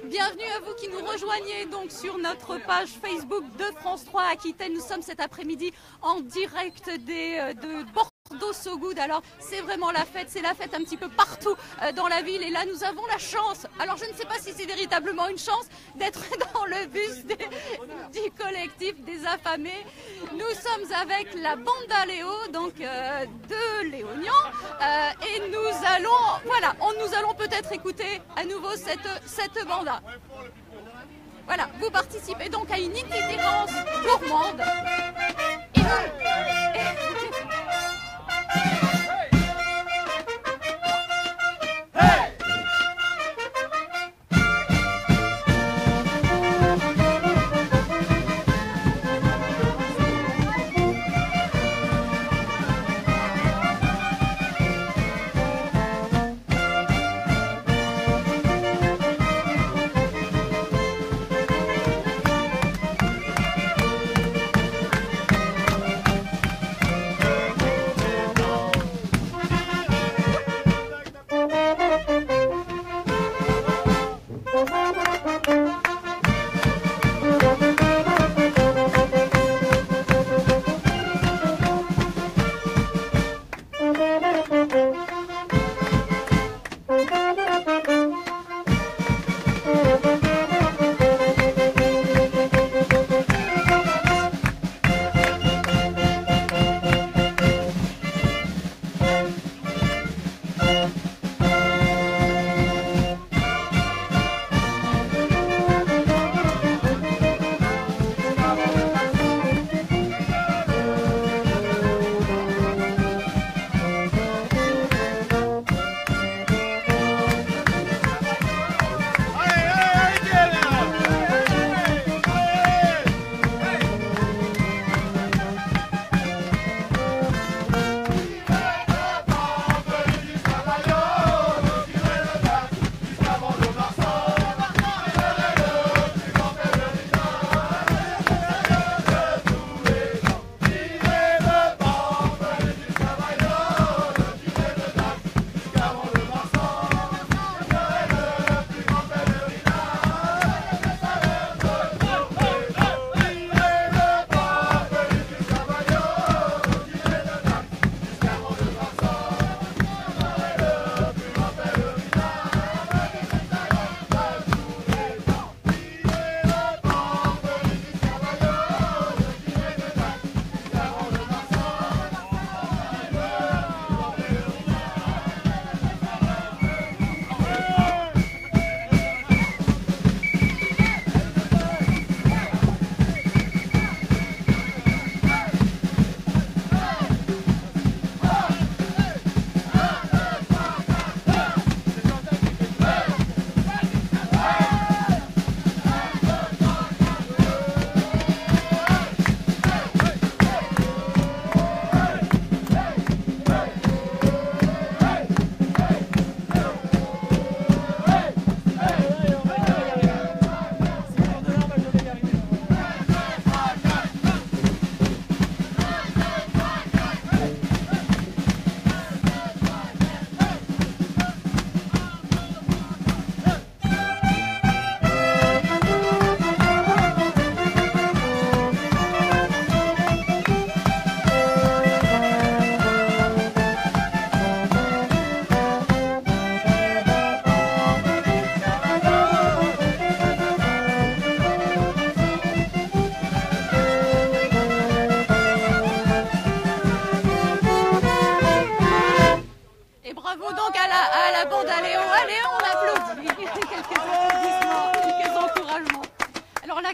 Bienvenue à vous qui nous rejoignez donc sur notre page Facebook de France 3 Aquitaine. Nous sommes cet après-midi en direct de Bordeaux-So-Good. Alors c'est vraiment la fête, c'est la fête un petit peu partout dans la ville. Et là nous avons la chance, alors je ne sais pas si c'est véritablement une chance, d'être dans le bus du collectif des affamés. Nous sommes avec la banda Léo, donc de Léognan. Et nous allons peut-être écouter à nouveau cette banda. Voilà, vous participez donc à une itinérance gourmande.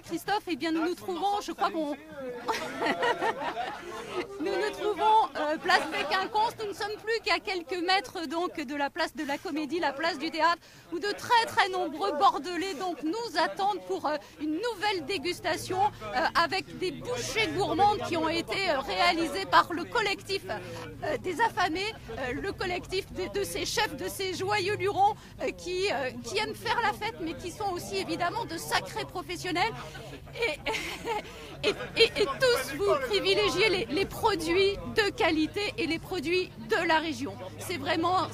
Christophe, eh bien nous nous trouvons, je crois qu'on... nous nous trouvons place Béquinconce, nous ne sommes plus qu'à quelques mètres donc de la place de la Comédie, la place du Théâtre, où de très nombreux Bordelais donc nous attendent pour une nouvelle dégustation avec des bouchées gourmandes qui ont été réalisées par le collectif des affamés, le collectif de ces chefs, de ces joyeux lurons qui aiment faire la fête mais qui sont aussi évidemment de sacrés professionnels et tous vous privilégiez les produits de qualité et les produits de la région. C'est vraiment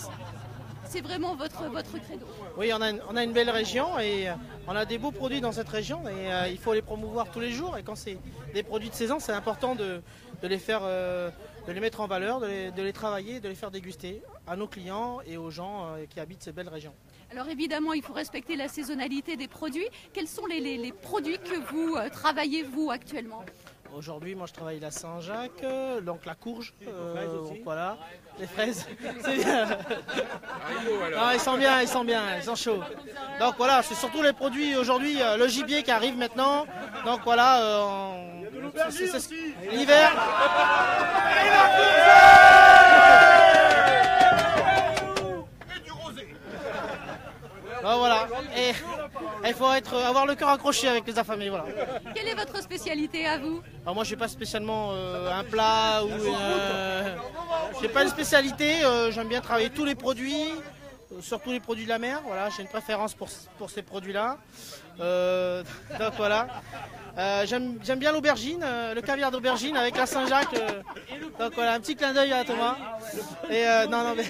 c'est vraiment votre credo. Oui, on a une belle région et on a des beaux produits dans cette région et il faut les promouvoir tous les jours. Et quand c'est des produits de saison, c'est important de les faire, de les mettre en valeur, de les travailler, de les faire déguster à nos clients et aux gens qui habitent ces belles régions. Alors évidemment, il faut respecter la saisonnalité des produits. Quels sont les produits que vous travaillez, vous, actuellement? Aujourd'hui, moi je travaille la Saint-Jacques, donc la courge, donc voilà, les fraises. Non, ils sont bien, ils sont chauds. Donc voilà, c'est surtout les produits aujourd'hui, le gibier qui arrive maintenant. Donc voilà, l'hiver. Ben voilà, et il faut avoir le cœur accroché avec les affamés, voilà. Quelle est votre spécialité à vous? Alors moi je n'ai pas spécialement un plat ou j'ai pas une spécialité, j'aime bien travailler tous les produits, surtout les produits de la mer, voilà, j'ai une préférence pour ces produits-là. Donc voilà. J'aime bien l'aubergine, le caviar d'aubergine avec la Saint-Jacques. Donc voilà, un petit clin d'œil à Thomas. Et non mais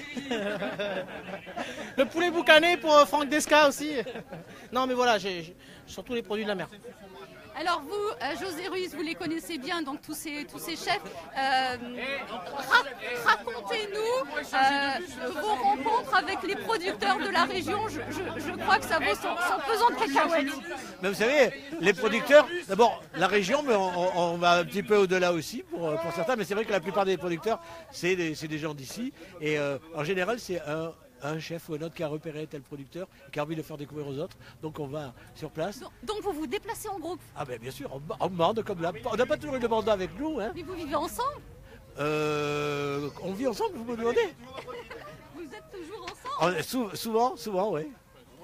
le poulet boucané pour Franck Desca aussi. Non mais voilà, j'ai surtout les produits de la mer. Alors vous, José Ruiz, vous les connaissez bien, donc tous ces chefs. Racontez-nous vos rencontres avec les producteurs de la région. Je crois que ça vaut son pesant de cacahuètes. Mais vous savez, les producteurs, d'abord la région, mais on va un petit peu au-delà aussi pour certains. Mais c'est vrai que la plupart des producteurs, c'est des gens d'ici. Et en général, c'est un chef ou un autre qui a repéré tel producteur, qui a envie de le faire découvrir aux autres. Donc on va sur place. Donc vous vous déplacez en groupe? Ah ben bien sûr, en bande comme là. On n'a pas toujours eu de mandat avec nous. Hein. Mais vous vivez ensemble? On vit ensemble, vous me demandez? Vous êtes toujours ensemble? Souvent, oui.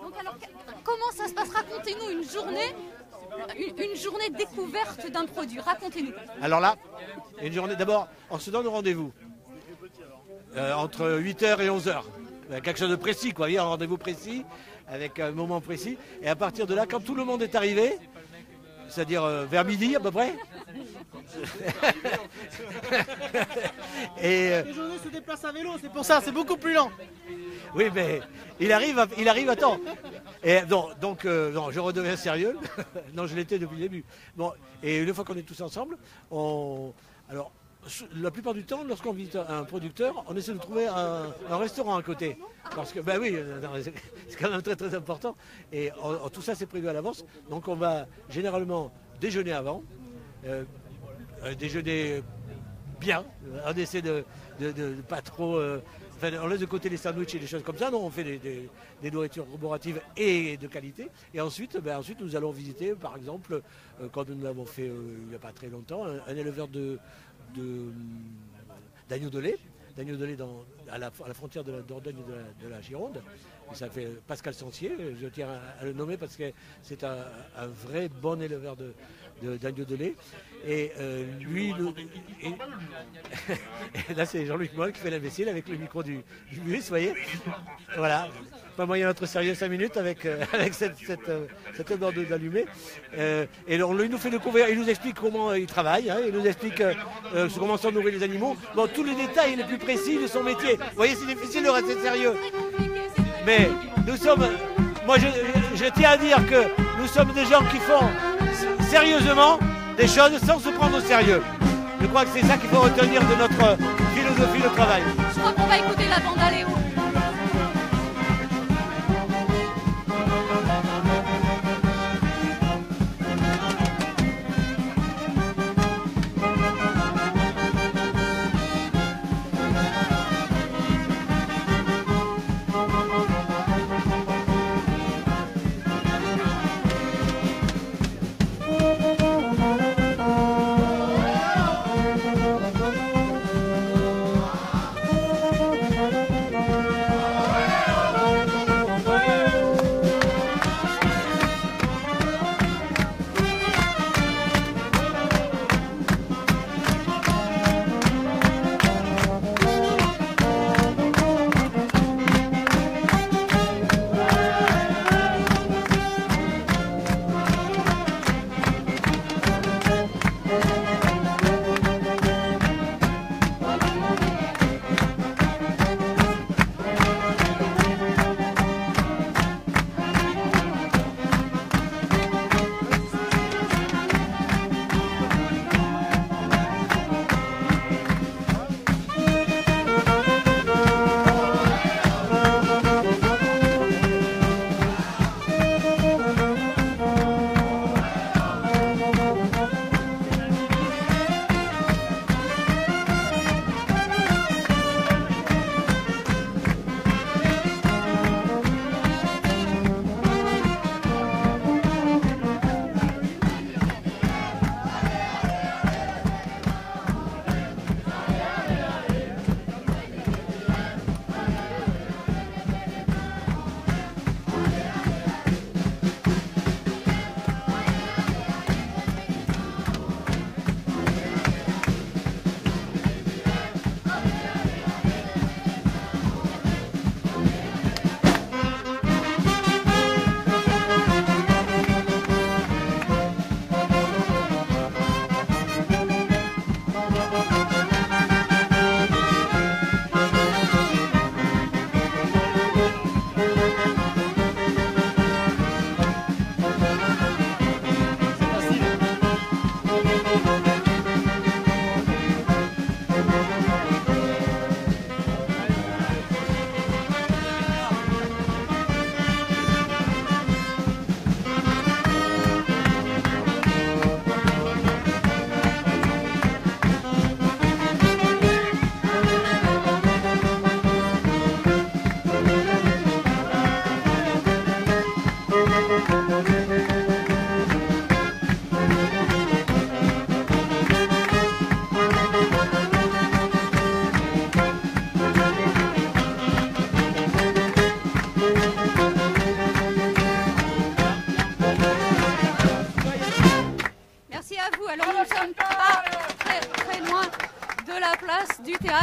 Donc alors, comment ça se passe? Racontez-nous une journée découverte d'un produit. Racontez-nous. Alors là, une journée, d'abord, on se donne rendez-vous entre 8h et 11h. Quelque chose de précis, quoi. Il y a un rendez-vous précis, avec un moment précis. Et à partir de là, quand tout le monde est arrivé, c'est-à-dire vers midi à peu près. Et les journées se déplacent à vélo, c'est pour ça, c'est beaucoup plus lent. Oui, mais il arrive à temps. Et donc, non, je redeviens sérieux. Non, je l'étais depuis le début. Bon, et une fois qu'on est tous ensemble, alors, la plupart du temps, lorsqu'on visite un producteur, on essaie de trouver un restaurant à côté. Parce que, ben oui, c'est quand même très très important. Et tout ça, c'est prévu à l'avance. Donc on va généralement déjeuner avant. Déjeuner bien. On essaie de pas trop... Enfin, on laisse de côté les sandwichs et des choses comme ça. Non, on fait des nourritures corporatives et de qualité. Et ensuite, nous allons visiter, par exemple, comme nous l'avons fait il n'y a pas très longtemps, un éleveur d'agneaux de lait. D'agneaux de lait à la frontière de la Dordogne et de la Gironde. Il s'appelle Pascal Sancier, je tiens à le nommer parce que c'est un vrai bon éleveur d'agneaux de lait. Et lui, et là c'est Jean-Luc Moll qui fait l'imbécile avec le micro du bus, vous voyez. Voilà, pas moyen d'être sérieux 5 minutes avec cette odeur d'allumé. Et il nous fait découvrir, il nous explique comment il travaille, hein, il nous explique comment sont nourris les animaux. Bon, tous les détails les plus précis de son métier. Vous voyez, c'est difficile de rester sérieux. Mais nous sommes, moi je tiens à dire que nous sommes des gens qui font sérieusement des choses sans se prendre au sérieux. Je crois que c'est ça qu'il faut retenir de notre philosophie de travail. Je crois qu'on va écouter la bande à Léo.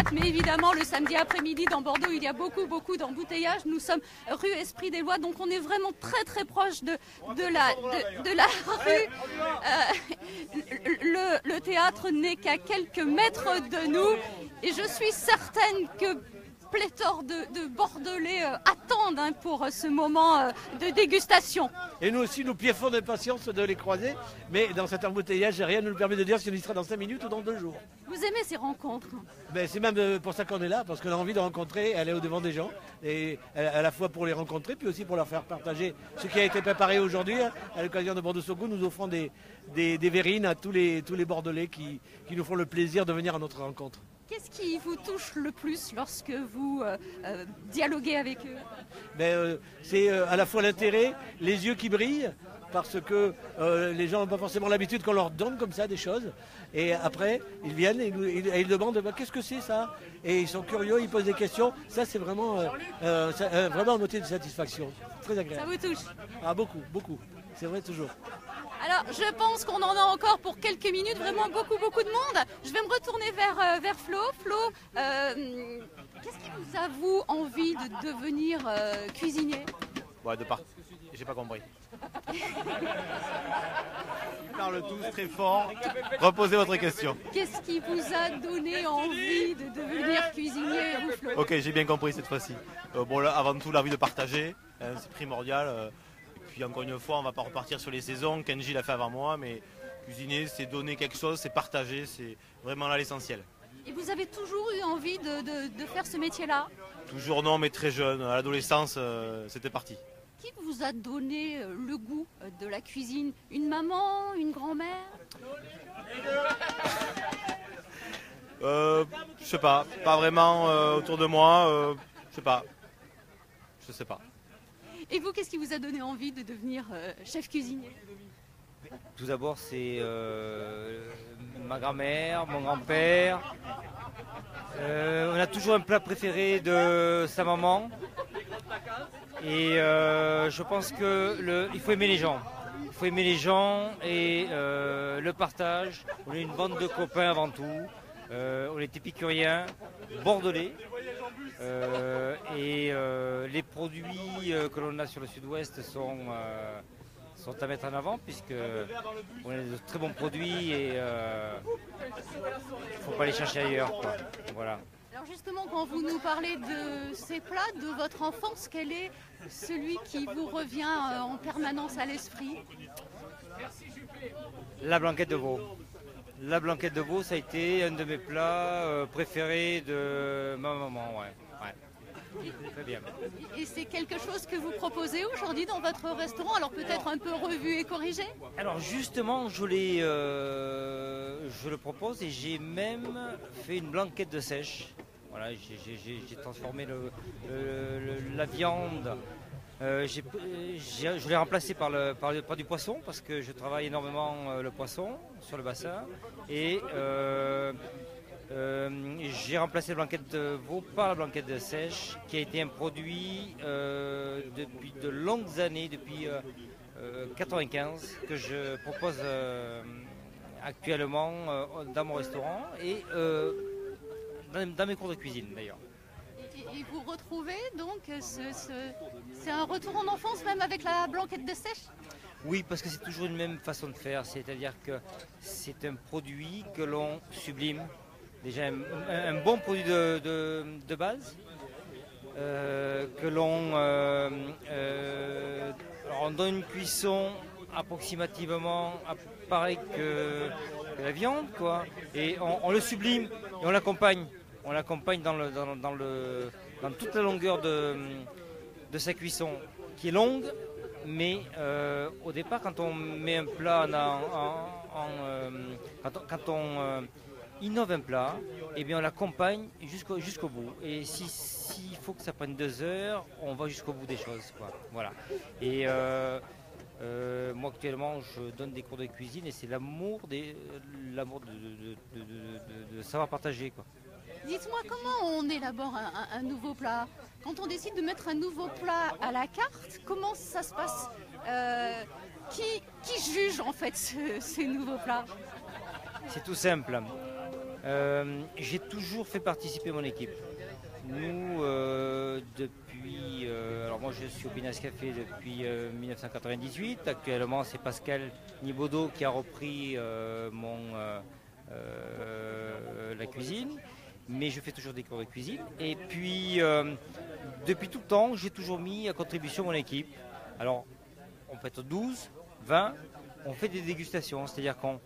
hâte, mais évidemment le samedi après-midi dans Bordeaux il y a beaucoup d'embouteillages. Nous sommes rue Esprit des Lois, donc on est vraiment très proche de la rue. Le théâtre n'est qu'à quelques mètres de nous et je suis certaine que pléthore de Bordelais attendent pour ce moment de dégustation. Et nous aussi, nous piaffons d'impatience de les croiser, mais dans cet embouteillage, rien ne nous permet de dire si on y sera dans 5 minutes ou dans 2 jours. Vous aimez ces rencontres? Ben, c'est même pour ça qu'on est là, parce qu'on a envie de rencontrer, aller au-devant des gens, et à la fois pour les rencontrer, puis aussi pour leur faire partager ce qui a été préparé aujourd'hui. À l'occasion de Bordeaux So Good, nous offrons des verrines à tous les Bordelais qui nous font le plaisir de venir à notre rencontre. Qu'est-ce qui vous touche le plus lorsque vous dialoguez avec eux? C'est à la fois l'intérêt, les yeux qui brillent, parce que les gens n'ont pas forcément l'habitude qu'on leur donne comme ça des choses. Et après, ils viennent et ils demandent qu'est-ce que c'est ça? Et ils sont curieux, ils posent des questions. Ça, c'est vraiment un motif de satisfaction. Très agréable. Ça vous touche? Ah, beaucoup. C'est vrai, toujours. Alors, je pense qu'on en a encore pour quelques minutes, vraiment beaucoup de monde. Je vais me retourner vers Flo. Flo, qu'est-ce qui vous a, vous, envie de devenir cuisinier? Ouais, j'ai pas compris. Ils parlent tous très fort. Reposez votre question. Qu'est-ce qui vous a donné envie de devenir cuisinier, vous, Flo? Ok, j'ai bien compris cette fois-ci. Bon, là, avant tout, l'envie de partager, hein, c'est primordial. Puis encore une fois, on ne va pas repartir sur les saisons. Kenji l'a fait avant moi, mais cuisiner, c'est donner quelque chose, c'est partager, c'est vraiment là l'essentiel. Et vous avez toujours eu envie de faire ce métier-là? Toujours non, mais très jeune. À l'adolescence, c'était parti. Qui vous a donné le goût de la cuisine? Une maman, une grand-mère? Je sais pas vraiment autour de moi. Je sais pas. Et vous, qu'est-ce qui vous a donné envie de devenir chef cuisinier? Tout d'abord, c'est ma grand-mère, mon grand-père. On a toujours un plat préféré de sa maman. Et je pense qu'il faut aimer les gens. Il faut aimer les gens et le partage. On est une bande de copains avant tout. On est épicuriens, bordelais. Les produits que l'on a sur le sud-ouest sont à mettre en avant puisque on a de très bons produits et il ne faut pas les chercher ailleurs, quoi. Voilà. Alors justement, quand vous nous parlez de ces plats, de votre enfance, quel est celui qui vous revient en permanence à l'esprit? La blanquette de veau. La blanquette de veau, ça a été un de mes plats préférés de ma maman, ouais. Très bien. Et c'est quelque chose que vous proposez aujourd'hui dans votre restaurant, alors peut-être un peu revu et corrigé? Alors justement, je le propose et j'ai même fait une blanquette de sèche. Voilà, j'ai transformé la viande. Je l'ai remplacé par du poisson parce que je travaille énormément le poisson sur le bassin. Et j'ai remplacé la blanquette de veau par la blanquette de sèche qui a été un produit depuis de longues années, depuis 1995, que je propose actuellement dans mon restaurant et dans mes cours de cuisine d'ailleurs. Et vous retrouvez donc, c'est un retour en enfance même avec la blanquette de sèche? Oui, parce que c'est toujours une même façon de faire, c'est-à-dire que c'est un produit que l'on sublime. Déjà un bon produit de base, que on donne une cuisson approximativement pareil que la viande, quoi, et on le sublime et on l'accompagne. On l'accompagne dans toute la longueur de sa cuisson, qui est longue, mais au départ, quand on met un plat quand on innove un plat, et bien on l'accompagne jusqu'au bout. Et s'il faut que ça prenne 2 heures, on va jusqu'au bout des choses, quoi. Voilà. Et moi actuellement, je donne des cours de cuisine et c'est l'amour de savoir partager, quoi. Dites-moi, comment on élabore un nouveau plat? Quand on décide de mettre un nouveau plat à la carte, comment ça se passe? Qui juge en fait ces nouveaux plats? C'est tout simple. J'ai toujours fait participer mon équipe. Nous, depuis... alors moi je suis au Pinas Café depuis 1998. Actuellement c'est Pascal Nibaudot qui a repris la cuisine. Mais je fais toujours des cours de cuisine. Et puis, depuis tout le temps, j'ai toujours mis à contribution mon équipe. Alors, on peut être 12, 20, on fait des dégustations. C'est-à-dire qu'on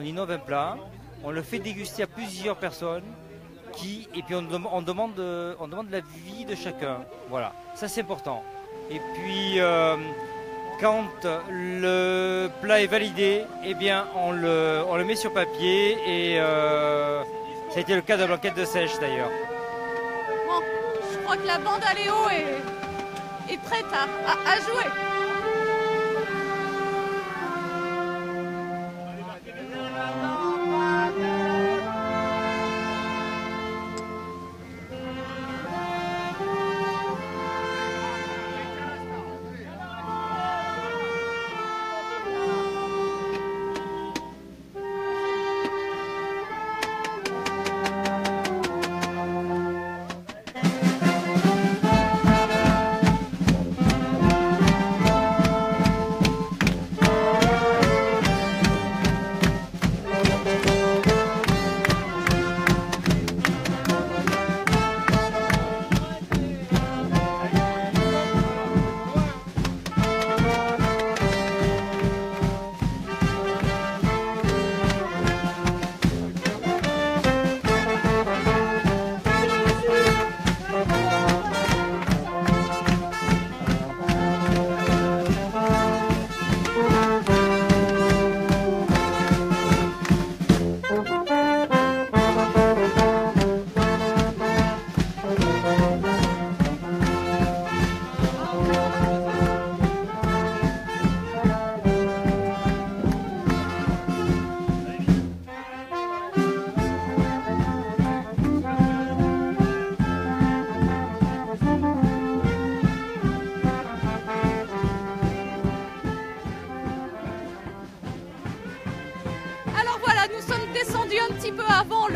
innove un plat, on le fait déguster à plusieurs personnes, et puis on demande l'avis de chacun. Voilà, ça c'est important. Et puis, quand le plat est validé, eh bien, on le met sur papier et... ça a été le cas de l'enquête de Sèche d'ailleurs. Bon, je crois que la bande à Léo est prête à jouer. Un petit peu avant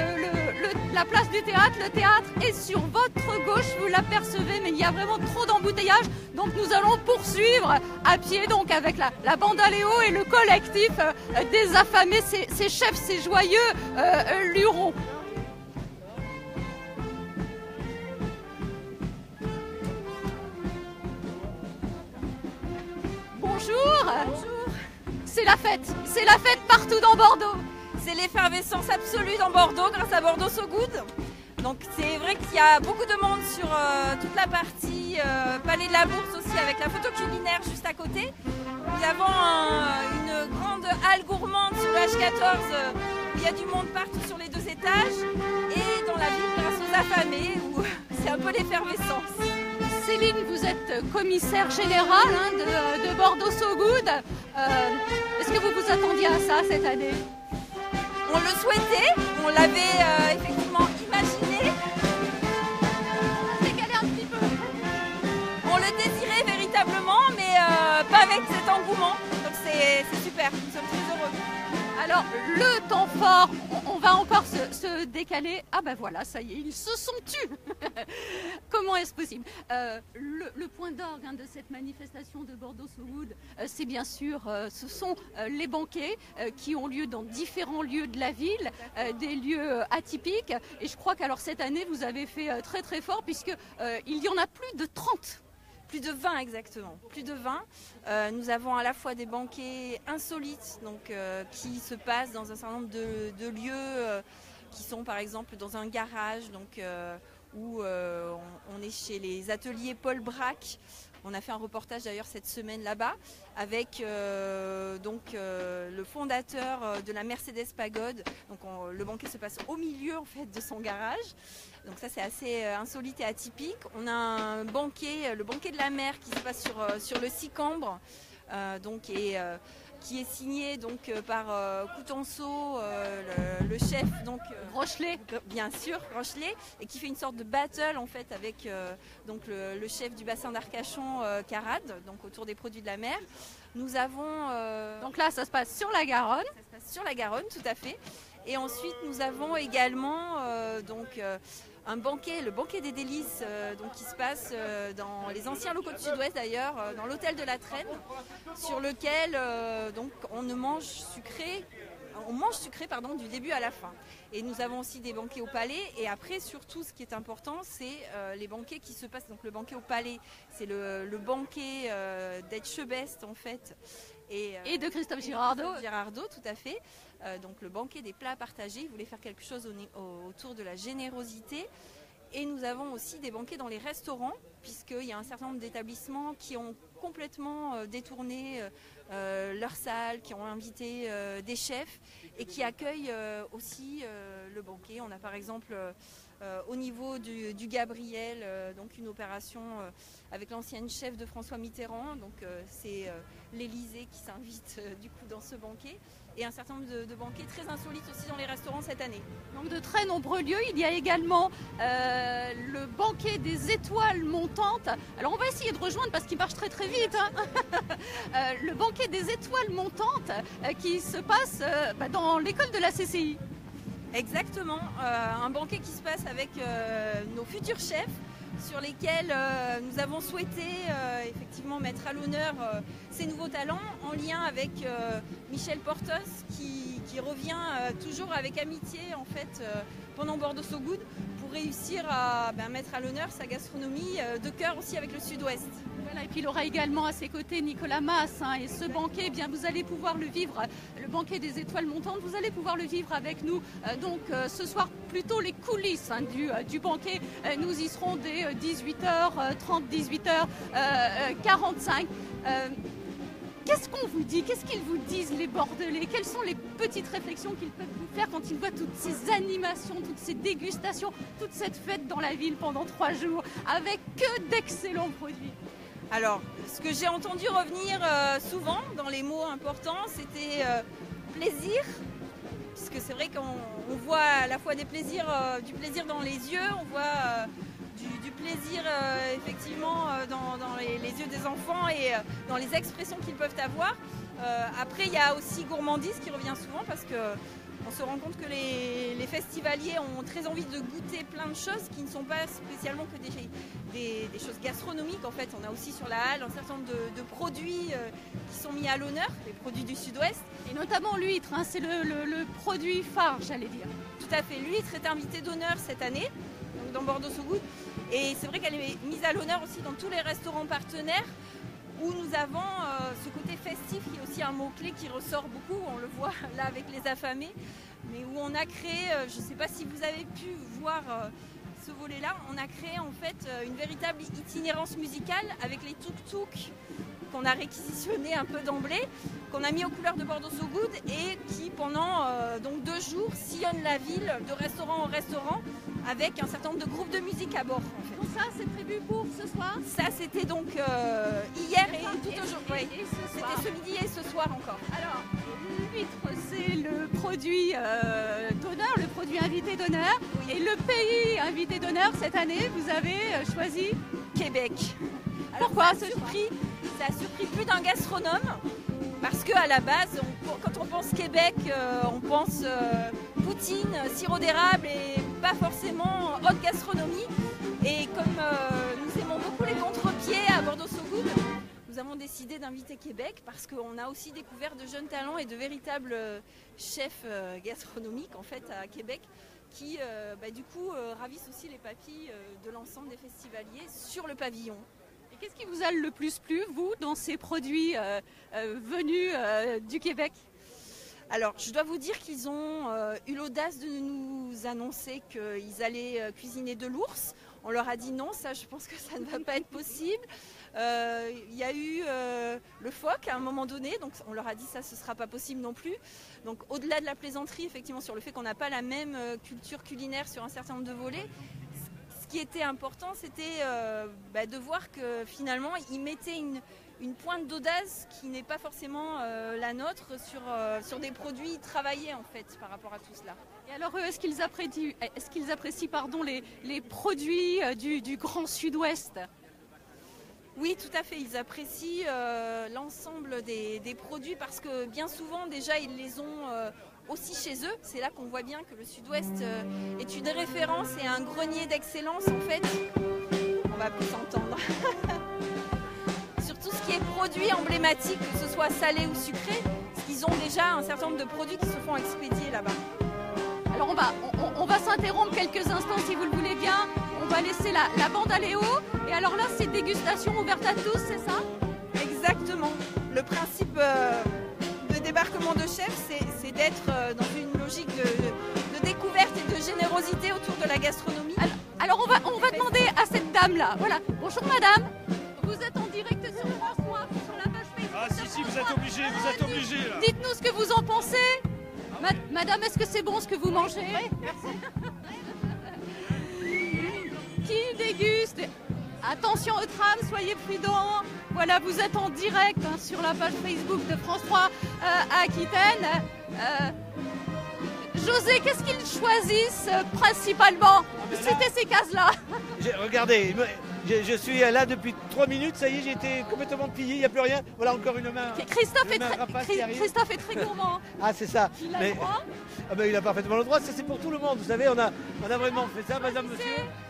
la place du théâtre. Le théâtre est sur votre gauche, vous l'apercevez, mais il y a vraiment trop d'embouteillage. Donc nous allons poursuivre à pied, donc avec la bande à Léo et le collectif des affamés, ces chefs, ces joyeux lurons. Bonjour. Bonjour. C'est la fête partout dans Bordeaux. C'est l'effervescence absolue dans Bordeaux grâce à Bordeaux So Good. Donc c'est vrai qu'il y a beaucoup de monde sur toute la partie Palais de la Bourse aussi avec la photo culinaire juste à côté. Nous avons une grande halle gourmande sur le H14 où il y a du monde partout sur les 2 étages. Et dans la ville grâce aux affamés où c'est un peu l'effervescence. Céline, vous êtes commissaire générale de Bordeaux So Good. Est-ce que vous vous attendiez à ça cette année ? On le souhaitait, on l'avait effectivement imaginé. Décaler un petit peu. On le désirait véritablement, mais pas avec cet engouement. Donc c'est super, nous sommes très heureux. Alors, le temps fort, on va encore se décaler. Ah ben voilà, ça y est, ils se sont tus. Comment est-ce possible? Le point d'orgue de cette manifestation de Bordeaux So Good, c'est bien sûr, ce sont les banquets qui ont lieu dans différents lieux de la ville, des lieux atypiques. Et je crois qu'alors cette année, vous avez fait très très fort puisque il y en a plus de 30. Plus de 20 exactement, plus de 20. Nous avons à la fois des banquets insolites donc, qui se passent dans un certain nombre de lieux qui sont par exemple dans un garage donc, où on est chez les ateliers Paul Braque. On a fait un reportage d'ailleurs cette semaine là-bas avec le fondateur de la Mercedes Pagode. Donc le banquet se passe au milieu en fait de son garage. Donc ça c'est assez insolite et atypique. On a un banquet, le banquet de la mer qui se passe sur le Sicambre, qui est signé donc par Coutenceau, le chef donc Rochelet, bien sûr Rochelet, et qui fait une sorte de battle en fait avec donc le chef du bassin d'Arcachon, Carade, donc autour des produits de la mer. Nous avons donc là ça se passe sur la Garonne. Ça se passe sur la Garonne, tout à fait. Et ensuite, nous avons également un banquet, le banquet des délices, qui se passe dans les anciens locaux de Sud-Ouest d'ailleurs, dans l'hôtel de la Traîne, sur lequel on mange sucré du début à la fin. Et nous avons aussi des banquets au palais. Et après, surtout, ce qui est important, c'est les banquets qui se passent. Donc le banquet au palais, c'est le banquet d'Etchebest en fait. Et de Christophe Girardot. Girardot, tout à fait. Donc le banquet des plats partagés. Il voulait faire quelque chose autour de la générosité. Et nous avons aussi des banquets dans les restaurants, puisqu'il y a un certain nombre d'établissements qui ont complètement détourné leur salle, qui ont invité des chefs et qui accueillent aussi le banquet. On a par exemple au niveau du Gabriel, une opération avec l'ancienne chef de François Mitterrand. Donc c'est l'Élysée qui s'invite du coup dans ce banquet. Et un certain nombre de banquets très insolites aussi dans les restaurants cette année. Donc de très nombreux lieux. Il y a également le banquet des étoiles montantes. Alors on va essayer de rejoindre parce qu'il marche très très vite. Le banquet des étoiles montantes qui se passe dans l'école de la CCI. Exactement. Un banquet qui se passe avec nos futurs chefs, sur lesquels nous avons souhaité effectivement mettre à l'honneur ces nouveaux talents en lien avec Michel Portos qui revient toujours avec amitié en fait pendant Bordeaux So Good pour réussir à mettre à l'honneur sa gastronomie de cœur aussi avec le Sud-Ouest. Voilà, et puis il aura également à ses côtés Nicolas Mas, et ce banquet, vous allez pouvoir le vivre, le banquet des étoiles montantes, vous allez pouvoir le vivre avec nous. Ce soir, plutôt les coulisses du banquet. Nous y serons dès 18h30, 18h45. Qu'est-ce qu'on vous dit? Qu'est-ce qu'ils vous disent les Bordelais? Quelles sont les petites réflexions qu'ils peuvent vous faire quand ils voient toutes ces animations, toutes ces dégustations, toute cette fête dans la ville pendant 3 jours avec que d'excellents produits? Alors, ce que j'ai entendu revenir souvent dans les mots importants, c'était plaisir, puisque c'est vrai qu'on voit à la fois du plaisir dans les yeux, on voit du plaisir effectivement dans les yeux des enfants et dans les expressions qu'ils peuvent avoir. Après, il y a aussi gourmandise qui revient souvent parce que on se rend compte que les festivaliers ont très envie de goûter plein de choses qui ne sont pas spécialement que des choses gastronomiques. En fait, on a aussi sur la halle un certain nombre de produits qui sont mis à l'honneur, les produits du Sud-Ouest. Et notamment l'huître, c'est le produit phare, j'allais dire. Tout à fait, l'huître est invitée d'honneur cette année, donc dans Bordeaux So Good. Et c'est vrai qu'elle est mise à l'honneur aussi dans tous les restaurants partenaires, où nous avons ce côté festif qui est aussi un mot-clé qui ressort beaucoup, on le voit là avec les affamés, mais où on a créé, je ne sais pas si vous avez pu voir ce volet-là, on a créé en fait une véritable itinérance musicale avec les tuk-tuk qu'on a réquisitionnés un peu d'emblée, qu'on a mis aux couleurs de Bordeaux So Good et qui pendant 2 jours sillonnent la ville de restaurant en restaurant avec un certain nombre de groupes de musique à bord. En fait. Donc ça c'est prévu pour ce soir? Ça c'était donc hier et tout aujourd'hui. C'était ce midi et ce soir encore. Alors l'huître c'est le produit d'honneur, le produit invité d'honneur. Oui. Et le pays invité d'honneur cette année vous avez choisi Québec. Alors, pourquoi ça a surpris plus d'un gastronome parce qu'à la base, quand on pense Québec, on pense poutine, sirop d'érable et pas forcément haute gastronomie. Et comme nous aimons beaucoup les contre-pieds à Bordeaux So Good, nous avons décidé d'inviter Québec parce qu'on a aussi découvert de jeunes talents et de véritables chefs gastronomiques en fait à Québec qui du coup ravissent aussi les papilles de l'ensemble des festivaliers sur le pavillon. Et qu'est-ce qui vous a le plus plu, vous, dans ces produits venus du Québec? Alors, je dois vous dire qu'ils ont eu l'audace de nous annoncer qu'ils allaient cuisiner de l'ours. On leur a dit non, ça je pense que ça ne va pas être possible. Il y a eu le phoque à un moment donné, donc on leur a dit ça ce ne sera pas possible non plus. Donc au-delà de la plaisanterie, effectivement, sur le fait qu'on n'a pas la même culture culinaire sur un certain nombre de volets, ce qui était important, c'était de voir que finalement, ils mettaient une pointe d'audace qui n'est pas forcément la nôtre sur des produits travaillés en fait par rapport à tout cela. Et alors eux, est-ce qu'ils apprécient les produits du Grand Sud-Ouest? Oui, tout à fait. Ils apprécient l'ensemble des produits parce que bien souvent déjà ils les ont aussi chez eux. C'est là qu'on voit bien que le Sud-Ouest est une référence et un grenier d'excellence en fait. On va plus s'entendre. Sur tout ce qui est produit emblématique, que ce soit salé ou sucré, parce qu'ils ont déjà un certain nombre de produits qui se font expédier là-bas. Alors on va s'interrompre quelques instants si vous le voulez bien. On va laisser la bande à Léo. Et alors là, c'est dégustation ouverte à tous, c'est ça? Exactement. Le principe de débarquement de chefs, c'est d'être dans une logique de découverte et de générosité autour de la gastronomie. Alors on va demander à cette dame-là. Voilà. Bonjour madame. Vous êtes en direct sur France 3, sur la page Facebook. Ah si, vous êtes obligé là. Dites-nous ce que vous en pensez. Madame, est-ce que c'est bon ce que vous mangez? Oui, merci. Qui déguste? Attention au tram, soyez prudents. Voilà, vous êtes en direct sur la page Facebook de France 3 à Aquitaine. José, qu'est-ce qu'ils choisissent principalement? C'était ces cases-là. Regardez, je suis là depuis 3 minutes, ça y est, j'ai été complètement pillé, il n'y a plus rien. Voilà encore une main. Christophe est très gourmand. Ah, c'est ça. Il a le droit. Ah ben, il a parfaitement le droit, ça c'est pour tout le monde. Vous savez, on a vraiment fait ça, madame, monsieur.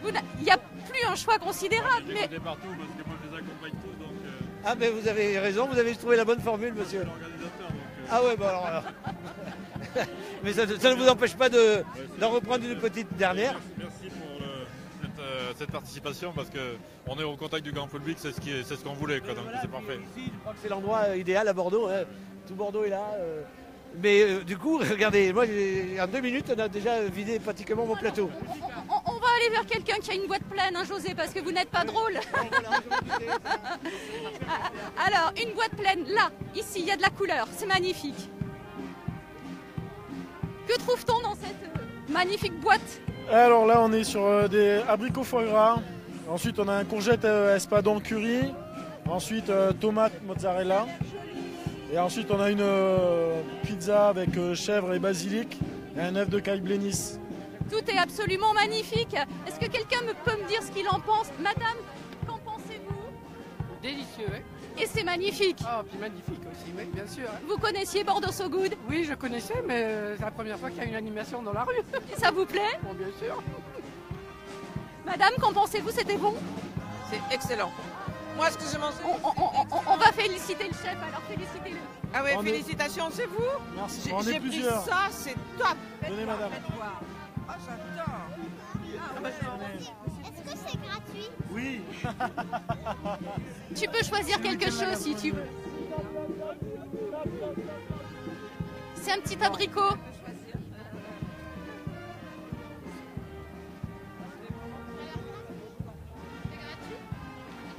Il n'y a plus un choix considérable. Je les partout parce que moi je les accompagne tous. Donc, Ah ben vous avez raison, vous avez trouvé la bonne formule, monsieur. l'organisateur. Ah ouais, bon alors. Mais ça ne vous empêche pas d'en reprendre une petite dernière. Merci pour cette participation parce qu'on est au contact du grand public, c'est ce qu'on voulait, quoi, donc c'est parfait. Ici, je crois que c'est l'endroit idéal à Bordeaux, hein. Tout Bordeaux est là. Mais du coup, regardez, moi en 2 minutes, on a déjà vidé pratiquement mon plateau. On va aller vers quelqu'un qui a une boîte pleine, hein, José, parce que vous n'êtes pas drôle. Alors, une boîte pleine, là, ici, il y a de la couleur, c'est magnifique. Que trouve-t-on dans cette magnifique boîte? Alors là, on est sur des abricots foie gras. Ensuite, on a un courgette espadon curry. Ensuite, tomate mozzarella. Et ensuite, on a une pizza avec chèvre et basilic et un œuf de caille blénis. Tout est absolument magnifique. Est-ce que quelqu'un peut me dire ce qu'il en pense? Madame, qu'en pensez-vous? Délicieux, oui. Et c'est magnifique. Ah, puis magnifique aussi, oui, bien sûr. Vous connaissiez Bordeaux So Good? Oui, je connaissais, mais c'est la première fois qu'il y a une animation dans la rue. Et ça vous plaît? Bon, bien sûr. Madame, qu'en pensez-vous? C'était bon? C'est excellent. Moi, ce que je mange... On va féliciter le chef, alors félicitez-le. Ah ouais, félicitations, c'est vous? Merci. J'ai pris ça, c'est top. Venez, madame. Ah, j'adore. Est-ce que c'est gratuit? Oui. Tu peux choisir quelque chose si tu veux. C'est un petit abricot.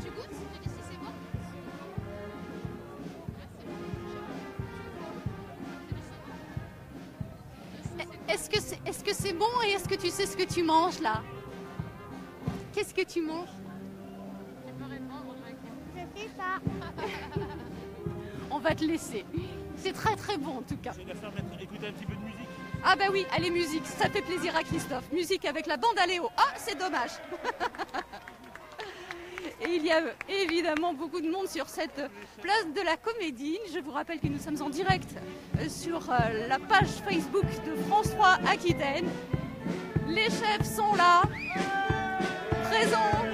Tu goûtes? Tu dis si c'est bon? Est-ce que c'est bon et est-ce que tu sais ce que tu manges là? Qu'est-ce que tu manges? Je sais pas. On va te laisser. C'est très très bon en tout cas. Je vais faire écouter un petit peu de musique. Ah bah oui, allez musique, ça fait plaisir à Christophe. Musique avec la bande à Léo. Ah, c'est dommage. Et il y a évidemment beaucoup de monde sur cette place de la Comédie. Je vous rappelle que nous sommes en direct sur la page Facebook de France 3 Aquitaine. Les chefs sont là, présents.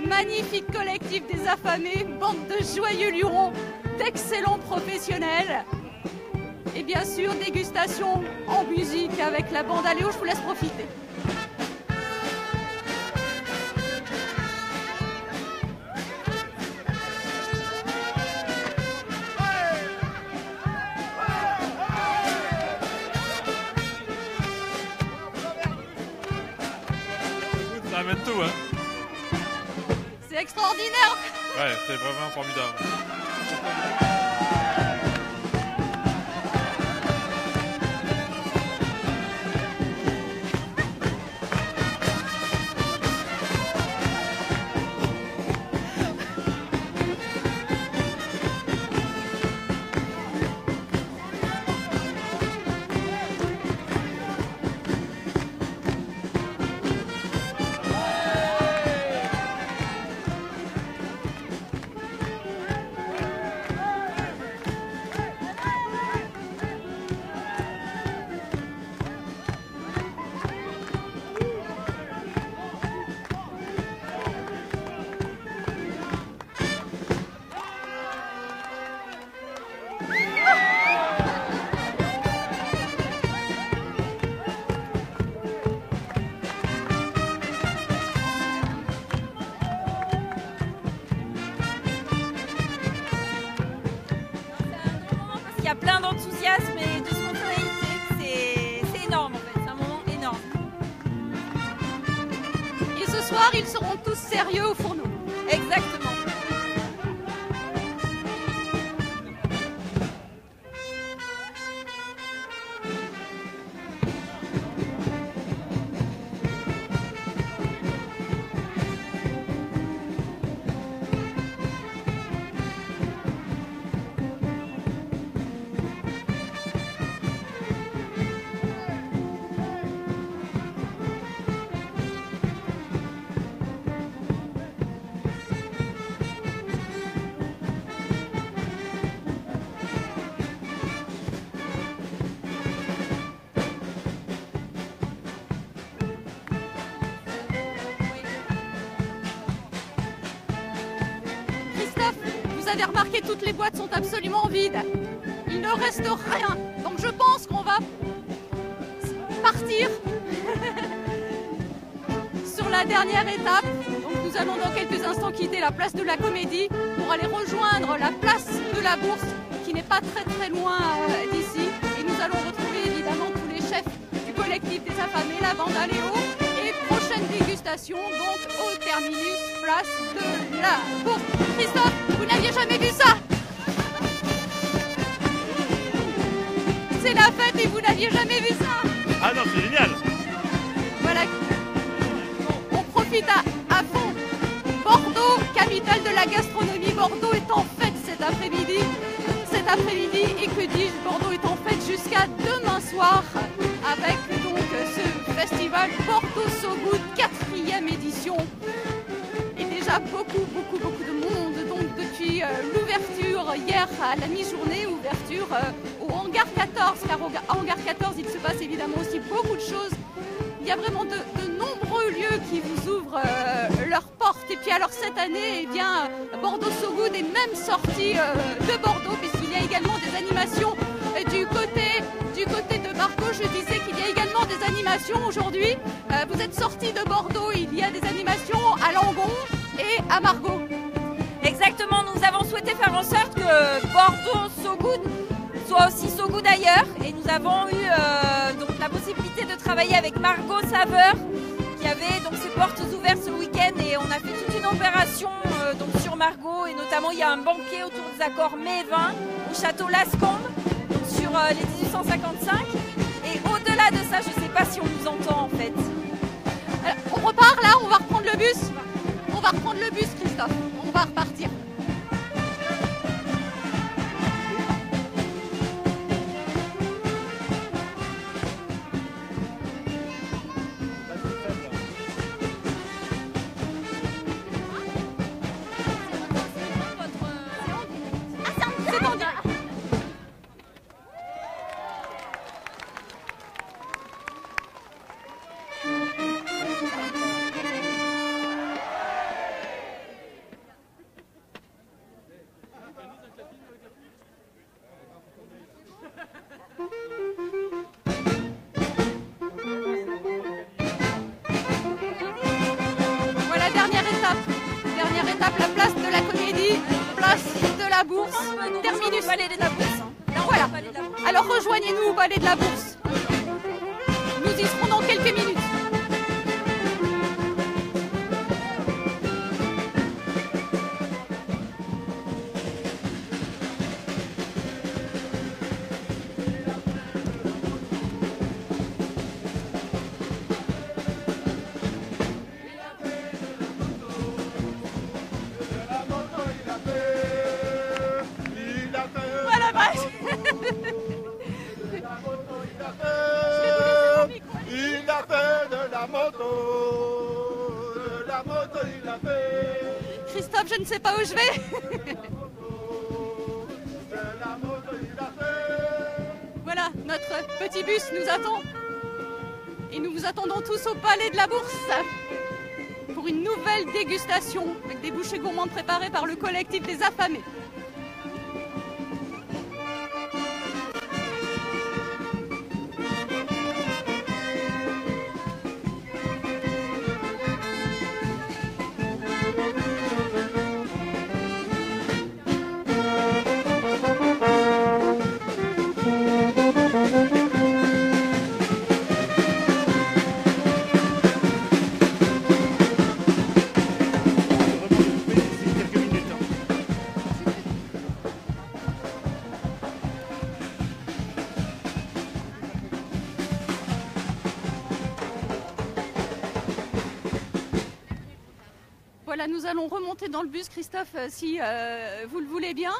Magnifique collectif des affamés, bande de joyeux lurons, d'excellents professionnels. Et bien sûr, dégustation en musique avec la bande à Léo. Je vous laisse profiter. Ça amène tout, hein. C'est extraordinaire. Ouais, c'est vraiment formidable. soir, ils seront tous sérieux au fourneau. Exactement. Vous avez remarqué, toutes les boîtes sont absolument vides. Il ne reste rien. Donc je pense qu'on va partir sur la dernière étape. Donc nous allons dans quelques instants quitter la place de la Comédie pour aller rejoindre la place de la Bourse qui n'est pas très loin d'ici. Et nous allons retrouver évidemment tous les chefs du collectif des affamés, la bande Aléo. Et prochaine dégustation donc au terminus place de la Bourse. Christophe, vous n'aviez jamais vu ça? C'est la fête et vous n'aviez jamais vu ça? Ah non, c'est génial. Voilà, on profite à fond. Bordeaux, capitale de la gastronomie, Bordeaux est en fête cet après-midi. Et que dis-je, Bordeaux est en fête jusqu'à demain soir avec donc ce festival Bordeaux So Good, 4e édition. Et déjà beaucoup de monde donc depuis l'ouverture hier à la mi-journée, ouverture au hangar 14, car au hangar 14 il se passe évidemment aussi beaucoup de choses. Il y a vraiment de nombreux lieux qui vous ouvrent leurs portes. Et puis alors cette année, eh bien, Bordeaux So Good est même sorti de Bordeaux, puisqu'il y a également des animations du côté de Margaux. Je disais qu'il y a également des animations aujourd'hui. Vous êtes sortis de Bordeaux, il y a des animations à Langon et à Margaux. Exactement, nous avons souhaité faire en sorte que Bordeaux So Good soit aussi So Good ailleurs. Et nous avons eu donc la possibilité de travailler avec Margaux Saveur, qui avait donc ses portes ouvertes ce week-end, et on a fait toute une opération donc sur Margaux, et notamment il y a un banquet autour des accords mai 20 au château Lascombe sur les 1855. Et au-delà de ça, je ne sais pas si on nous entend en fait. Alors, on repart là, on va reprendre le bus. On va reprendre le bus, Christophe. On va repartir. Voilà, dernière étape, la place de la Comédie, place de la Bourse, terminus. Palais de la Bourse. Voilà. Alors rejoignez-nous au Palais de la Bourse. Nous y serons dans quelques minutes. Voilà, bref. Il a fait de la moto, il a fait. Christophe, je ne sais pas où je vais. Voilà, notre petit bus nous attend. Et nous vous attendons tous au Palais de la Bourse pour une nouvelle dégustation avec des bouchées gourmandes préparées par le collectif des affamés. Voilà, nous allons remonter dans le bus, Christophe, si vous le voulez bien.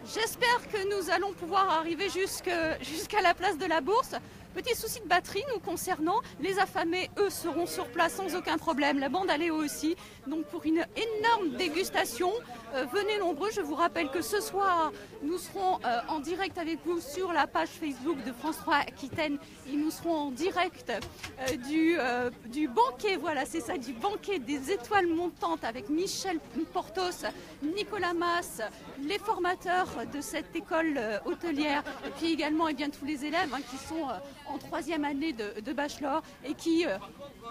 J'espère que nous allons pouvoir arriver jusqu'à la place de la Bourse. Petit souci de batterie nous concernant. Les affamés, eux, seront sur place sans aucun problème. La bande Aléo aussi. Donc pour une énorme dégustation, venez nombreux. Je vous rappelle que ce soir, nous serons en direct avec vous sur la page Facebook de France 3 Aquitaine. Et nous serons en direct du banquet, voilà, c'est ça, du banquet des étoiles montantes avec Michel Portos, Nicolas Mas, les formateurs de cette école hôtelière, et puis également tous les élèves qui sont en 3e année de bachelor et qui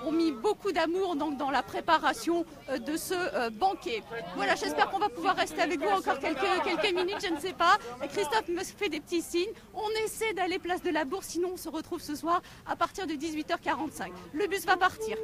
ont mis beaucoup d'amour dans la préparation de ce banquet. Voilà, j'espère qu'on va pouvoir rester avec vous encore quelques minutes, je ne sais pas. Christophe me fait des petits signes. On essaie d'aller place de la Bourse, sinon on se retrouve ce soir à partir de 18h45. Le bus va partir.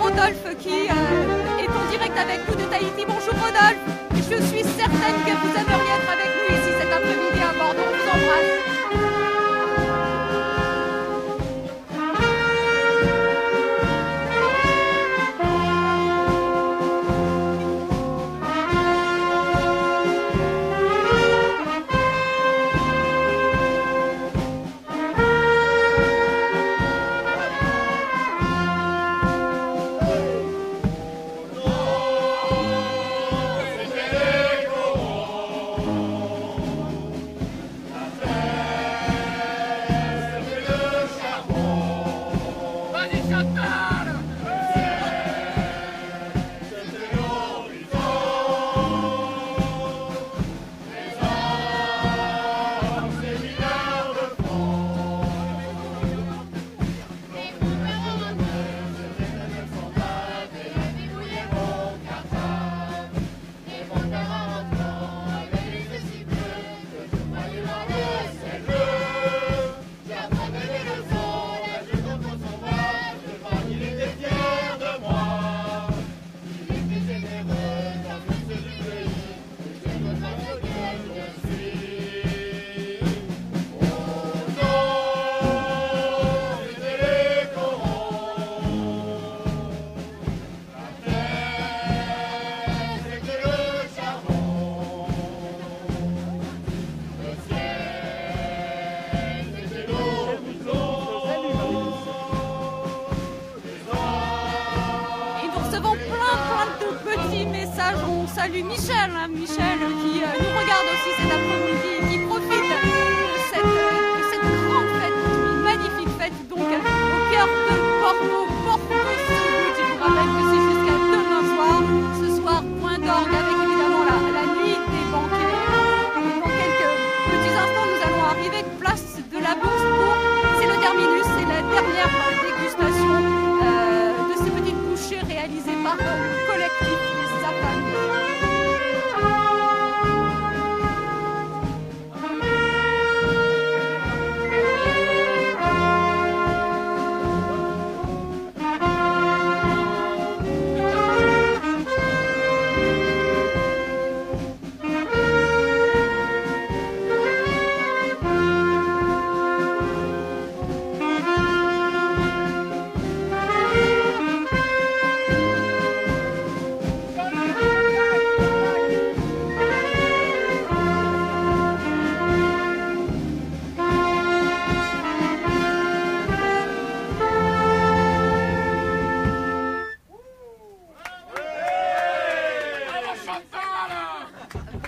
Rodolphe qui est en direct avec nous de Tahiti. Bonjour Rodolphe, je suis certaine que vous aimeriez être avec nous ici cet après-midi à Bordeaux. On vous embrasse. On salue Michel, Michel qui nous regarde aussi cet après-midi et qui profite de cette grande fête, une magnifique fête donc au cœur de Bordeaux. réalisé par le collectif Les Affamés.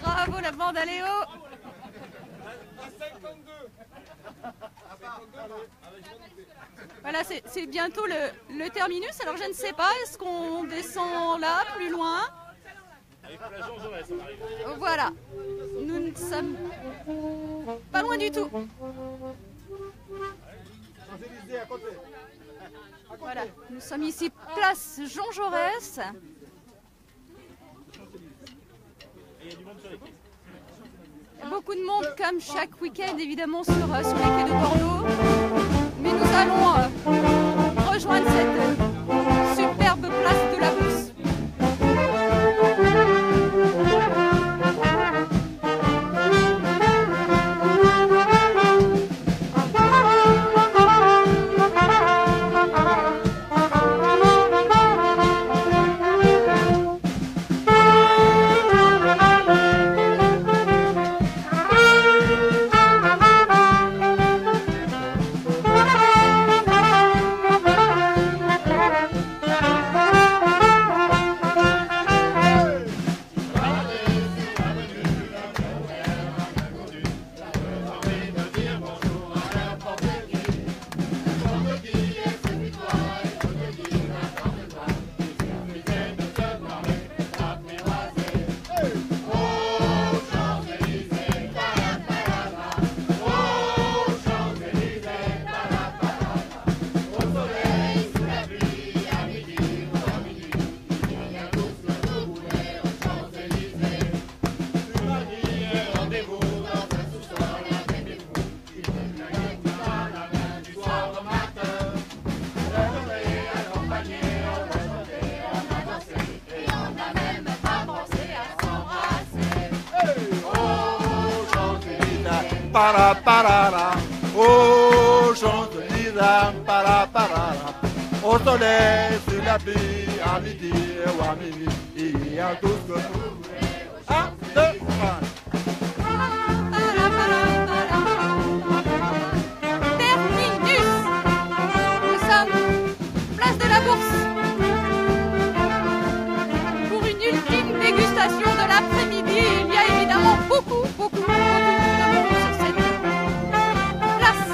Bravo la bande à Léo. Voilà, c'est bientôt le terminus. Alors je ne sais pas, est-ce qu'on descend là, plus loin? Voilà, nous ne sommes pas loin du tout. Voilà, nous sommes ici place Jean Jaurès. Il y a du monde sur les quais. Il y a beaucoup de monde comme chaque week-end évidemment sur les quais de Bordeaux. Mais nous allons rejoindre cette superbe place de la Bourse. Para parara, aux Champs-Élysées, para parara, au soleil, sur la pluie, à midi ou à minuit, il y a tout ce que vous voulez. 1, 2, 3. Terminus. Nous sommes place de la Bourse pour une ultime dégustation de l'après-midi. Il y a évidemment beaucoup de monde sur cette place.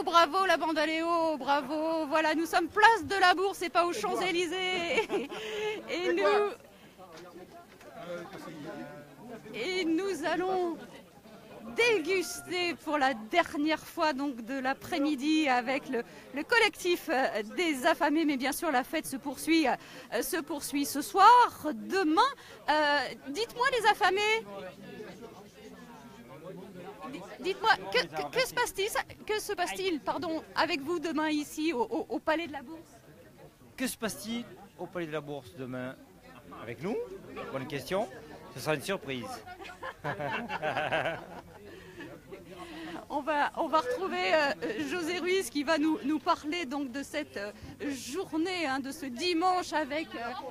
Bravo la bande à Léo, bravo. Voilà, nous sommes place de la Bourse et pas aux Champs-Élysées. Et nous allons déguster pour la dernière fois donc de l'après-midi avec le collectif des affamés. Mais bien sûr, la fête se poursuit ce soir. Demain, dites-moi les affamés. Dites-moi, que se passe-t-il, pardon, avec vous demain ici au Palais de la Bourse? Que se passe-t-il au Palais de la Bourse demain avec nous? Bonne question. Ce sera une surprise. On va retrouver José Ruiz qui va nous parler donc de cette journée, hein, de ce dimanche avec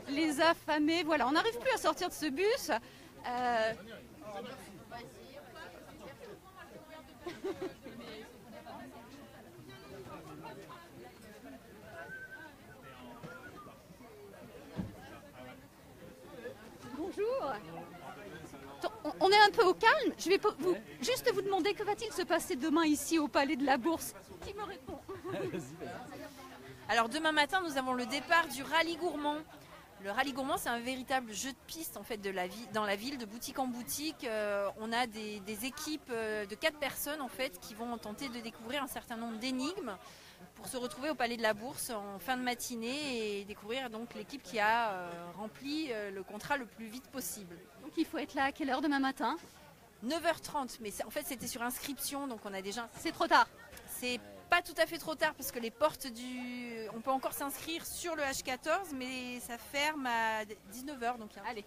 les affamés. Voilà, on n'arrive plus à sortir de ce bus. Bonjour. On est un peu au calme. Je vais juste vous demander que va-t-il se passer demain ici au Palais de la Bourse. Qui me répond? Alors demain matin, nous avons le départ du rallye gourmand. Le rallye gourmand, c'est un véritable jeu de piste en fait dans la ville, de boutique en boutique. On a des équipes de 4 personnes en fait qui vont tenter de découvrir un certain nombre d'énigmes pour se retrouver au Palais de la Bourse en fin de matinée et découvrir donc l'équipe qui a rempli le contrat le plus vite possible. Donc il faut être là à quelle heure demain matin? 9h30, mais en fait c'était sur inscription, donc on a déjà... C'est trop tard. C'est pas tout à fait trop tard parce que les portes on peut encore s'inscrire sur le H14, mais ça ferme à 19h. Donc allez,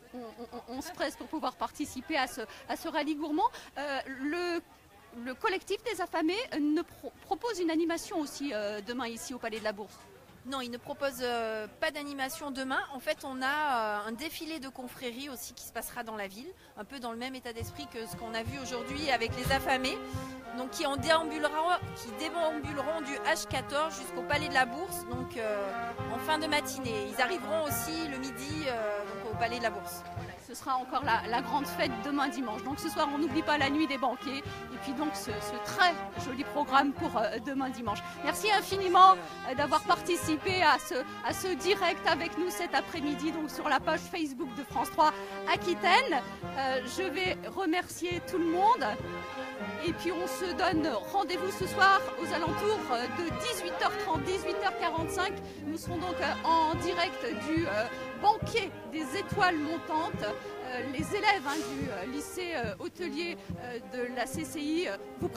on se presse pour pouvoir participer à ce rallye gourmand. Le collectif des affamés propose une animation aussi demain ici au Palais de la Bourse. Non, il ne propose pas d'animation demain. En fait, on a un défilé de confréries aussi qui se passera dans la ville, un peu dans le même état d'esprit que ce qu'on a vu aujourd'hui avec les affamés, donc qui déambuleront du H14 jusqu'au Palais de la Bourse, donc en fin de matinée. Ils arriveront aussi le midi donc au Palais de la Bourse. Ce sera encore la grande fête demain dimanche. Donc ce soir, on n'oublie pas la nuit des banquets et puis donc ce très joli programme pour demain dimanche. Merci infiniment d'avoir participé à ce direct avec nous cet après-midi donc sur la page Facebook de France 3 Aquitaine. Je vais remercier tout le monde et puis on se donne rendez-vous ce soir aux alentours de 18h30, 18h45. Nous serons donc en direct du banquet des étoiles montantes. Les élèves du lycée hôtelier de la CCI vous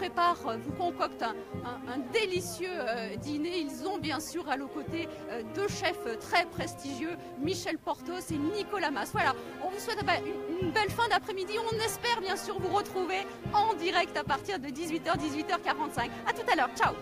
concoctent un délicieux dîner. Ils ont bien sûr à leurs côtés 2 chefs très prestigieux, Michel Portos et Nicolas Mas. Voilà, on vous souhaite une belle fin d'après-midi. On espère bien sûr vous retrouver en direct à partir de 18h, 18h45. À tout à l'heure, ciao.